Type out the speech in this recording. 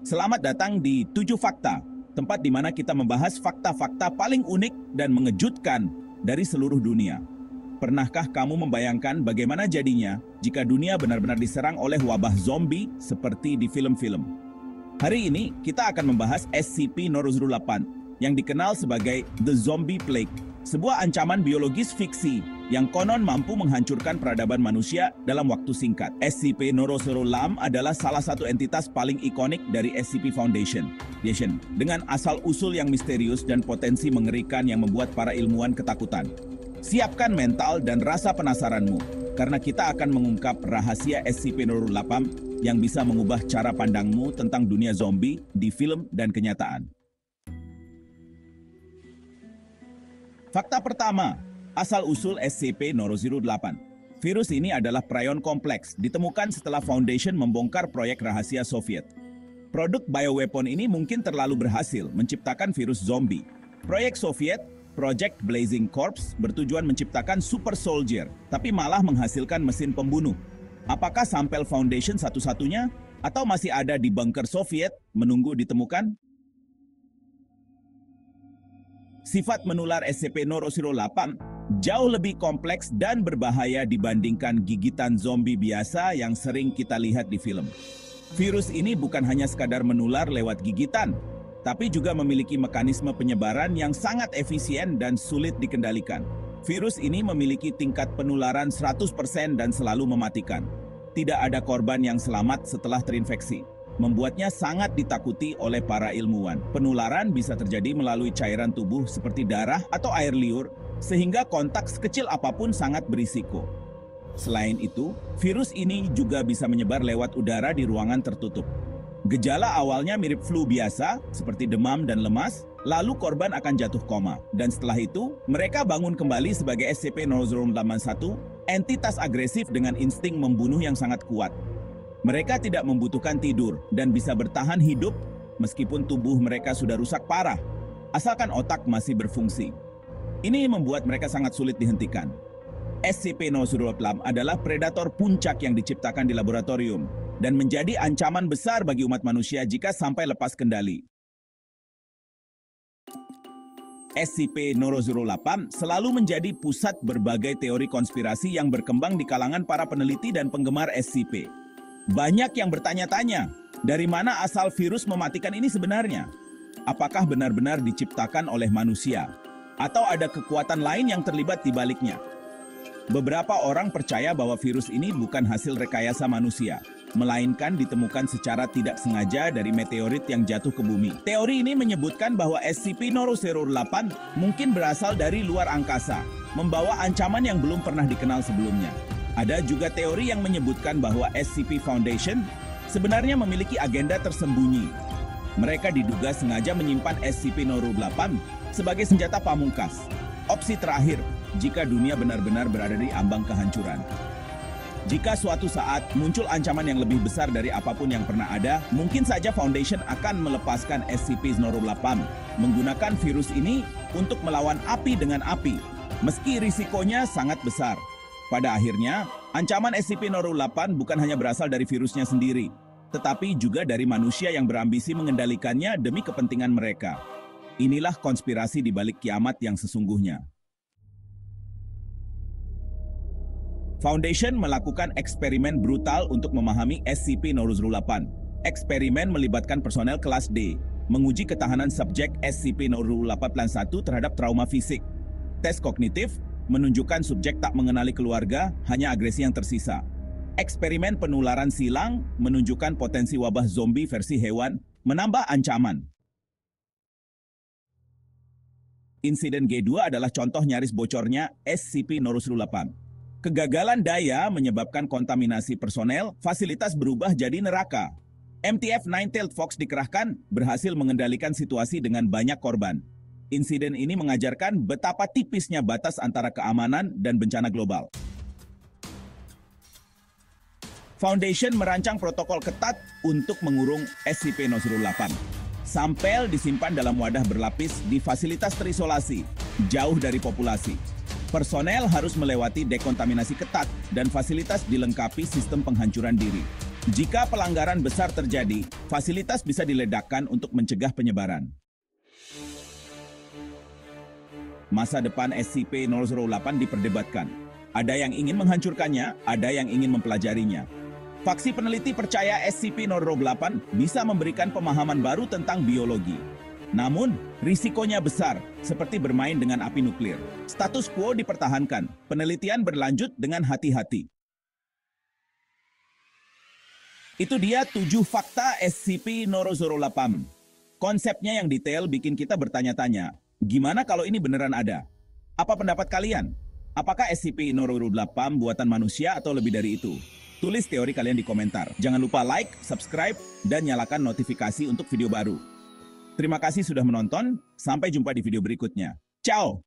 Selamat datang di 7 Fakta, tempat di mana kita membahas fakta-fakta paling unik dan mengejutkan dari seluruh dunia. Pernahkah kamu membayangkan bagaimana jadinya jika dunia benar-benar diserang oleh wabah zombie seperti di film-film? Hari ini kita akan membahas SCP-008 yang dikenal sebagai The Zombie Plague, sebuah ancaman biologis fiksi yang konon mampu menghancurkan peradaban manusia dalam waktu singkat. SCP-008 adalah salah satu entitas paling ikonik dari SCP Foundation, dengan asal-usul yang misterius dan potensi mengerikan yang membuat para ilmuwan ketakutan. Siapkan mental dan rasa penasaranmu, karena kita akan mengungkap rahasia SCP-008 yang bisa mengubah cara pandangmu tentang dunia zombie di film dan kenyataan. Fakta pertama, asal-usul SCP-008. Virus ini adalah prion kompleks, ditemukan setelah Foundation membongkar proyek rahasia Soviet. Produk bioweapon ini mungkin terlalu berhasil menciptakan virus zombie. Proyek Soviet, Project Blazing Corps, bertujuan menciptakan super soldier, tapi malah menghasilkan mesin pembunuh. Apakah sampel Foundation satu-satunya? Atau masih ada di bunker Soviet menunggu ditemukan? Sifat menular SCP-008 jauh lebih kompleks dan berbahaya dibandingkan gigitan zombie biasa yang sering kita lihat di film. Virus ini bukan hanya sekadar menular lewat gigitan, tapi juga memiliki mekanisme penyebaran yang sangat efisien dan sulit dikendalikan. Virus ini memiliki tingkat penularan 100% dan selalu mematikan. Tidak ada korban yang selamat setelah terinfeksi, membuatnya sangat ditakuti oleh para ilmuwan. Penularan bisa terjadi melalui cairan tubuh seperti darah atau air liur, sehingga kontak sekecil apapun sangat berisiko. Selain itu, virus ini juga bisa menyebar lewat udara di ruangan tertutup. Gejala awalnya mirip flu biasa, seperti demam dan lemas, lalu korban akan jatuh koma. Dan setelah itu, mereka bangun kembali sebagai SCP-008, entitas agresif dengan insting membunuh yang sangat kuat. Mereka tidak membutuhkan tidur dan bisa bertahan hidup meskipun tubuh mereka sudah rusak parah, asalkan otak masih berfungsi. Ini membuat mereka sangat sulit dihentikan. SCP-008 adalah predator puncak yang diciptakan di laboratorium dan menjadi ancaman besar bagi umat manusia jika sampai lepas kendali. SCP-008 selalu menjadi pusat berbagai teori konspirasi yang berkembang di kalangan para peneliti dan penggemar SCP. Banyak yang bertanya-tanya, dari mana asal virus mematikan ini sebenarnya? Apakah benar-benar diciptakan oleh manusia? Atau ada kekuatan lain yang terlibat di baliknya? Beberapa orang percaya bahwa virus ini bukan hasil rekayasa manusia, melainkan ditemukan secara tidak sengaja dari meteorit yang jatuh ke bumi. Teori ini menyebutkan bahwa SCP-008 mungkin berasal dari luar angkasa, membawa ancaman yang belum pernah dikenal sebelumnya. Ada juga teori yang menyebutkan bahwa SCP Foundation sebenarnya memiliki agenda tersembunyi. Mereka diduga sengaja menyimpan SCP-008 sebagai senjata pamungkas. Opsi terakhir, jika dunia benar-benar berada di ambang kehancuran. Jika suatu saat muncul ancaman yang lebih besar dari apapun yang pernah ada, mungkin saja Foundation akan melepaskan SCP-008, menggunakan virus ini untuk melawan api dengan api, meski risikonya sangat besar. Pada akhirnya, ancaman SCP-008 bukan hanya berasal dari virusnya sendiri, tetapi juga dari manusia yang berambisi mengendalikannya demi kepentingan mereka. Inilah konspirasi di balik kiamat yang sesungguhnya. Foundation melakukan eksperimen brutal untuk memahami SCP-008. Eksperimen melibatkan personel kelas D, menguji ketahanan subjek SCP-008-1 terhadap trauma fisik. Tes kognitif menunjukkan subjek tak mengenali keluarga, hanya agresi yang tersisa. Eksperimen penularan silang menunjukkan potensi wabah zombie versi hewan, menambah ancaman. Insiden G2 adalah contoh nyaris bocornya SCP-008. Kegagalan daya menyebabkan kontaminasi personel, fasilitas berubah jadi neraka. MTF Nine-Tailed Fox dikerahkan, berhasil mengendalikan situasi dengan banyak korban. Insiden ini mengajarkan betapa tipisnya batas antara keamanan dan bencana global. Foundation merancang protokol ketat untuk mengurung SCP-008. Sampel disimpan dalam wadah berlapis di fasilitas terisolasi, jauh dari populasi. Personel harus melewati dekontaminasi ketat dan fasilitas dilengkapi sistem penghancuran diri. Jika pelanggaran besar terjadi, fasilitas bisa diledakkan untuk mencegah penyebaran. Masa depan SCP-008 diperdebatkan. Ada yang ingin menghancurkannya, ada yang ingin mempelajarinya. Faksi peneliti percaya SCP-008 bisa memberikan pemahaman baru tentang biologi. Namun, risikonya besar, seperti bermain dengan api nuklir. Status quo dipertahankan, penelitian berlanjut dengan hati-hati. Itu dia 7 fakta SCP-008. Konsepnya yang detail bikin kita bertanya-tanya, gimana kalau ini beneran ada? Apa pendapat kalian? Apakah SCP-008 buatan manusia atau lebih dari itu? Tulis teori kalian di komentar. Jangan lupa like, subscribe, dan nyalakan notifikasi untuk video baru. Terima kasih sudah menonton, sampai jumpa di video berikutnya. Ciao!